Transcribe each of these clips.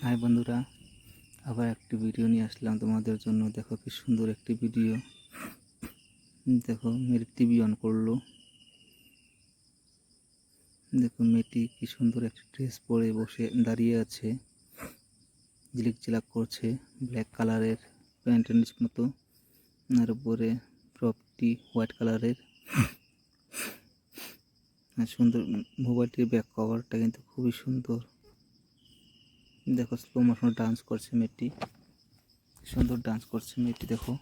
High বন্ধুরা, আবার একটি ভিডিও নিয়ে আসলাম তোমাদের জন্য। দেখো কি সুন্দর একটি ভিডিও। দেখো মেয়ের টিভি অন করলো। দেখো মেয়েটি কি সুন্দর একটি ড্রেস পরে বসে দাঁড়িয়ে আছে, ঝিলিক ঝিলাক করছে। ব্ল্যাক কালারের প্যান্টের মতো, আর উপরে টপটি হোয়াইট কালারের। সুন্দর মোবাইলটির ব্যাক কভারটা কিন্তু খুবই সুন্দর। দেখো স্লো মোশন ডান্স করছে মেয়েটি, সুন্দর ডান্স করছে মেয়েটি। দেখো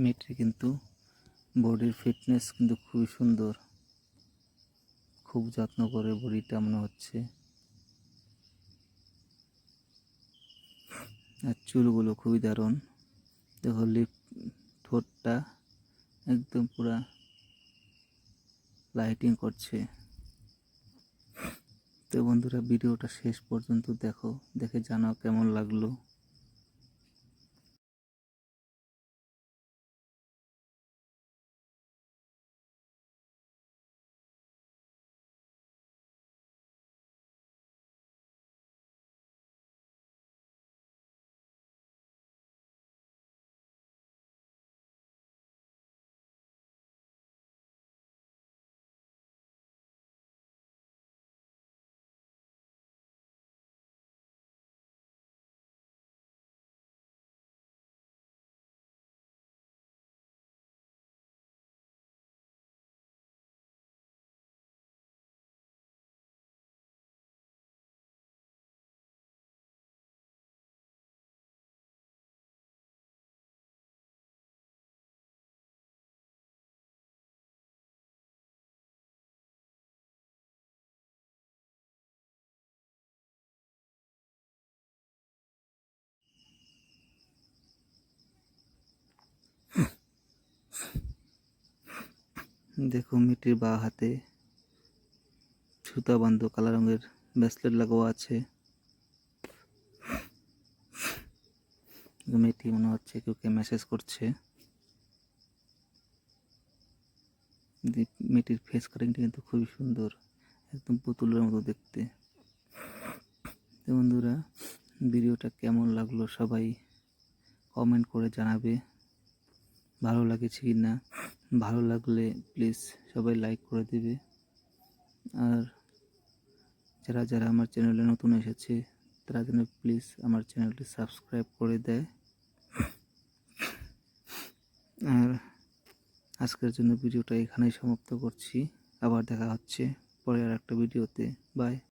মেয়েটির কিন্তু বডির ফিটনেস কিন্তু খুবই সুন্দর, খুব যত্ন করে বডিটা মনে হচ্ছে। আর চুলগুলো খুবই দারুণ। দেখো ঠোঁটটা একদম পুরা লাইটিং করছে। তো বন্ধুরা, ভিডিওটা শেষ পর্যন্ত দেখো, দেখে জানাও কেমন লাগলো। দেখো মেয়েটির বাঁ হাতে সুতাবন্ধ কালো রঙের ব্রেসলেট লাগানো আছে। মেয়েটি মনে হচ্ছে কেউকে মেসেজ করছে। মেয়েটির ফেস কাটিংটা কিন্তু খুবই সুন্দর, একদম পুতুলের মতো দেখতে। তো বন্ধুরা, ভিডিওটা কেমন লাগলো সবাই কমেন্ট করে জানাবে, ভালো লাগেছে কি না। ভালো লাগলে প্লিজ সবাই লাইক করে দেবে। আর যারা যারা আমার চ্যানেলে নতুন এসেছে তারা যেন প্লিজ আমার চ্যানেলটি সাবস্ক্রাইব করে দেয়। আর আজকের জন্য ভিডিওটা এখানেই সমাপ্ত করছি। আবার দেখা হচ্ছে পরে আর একটা ভিডিওতে। বাই।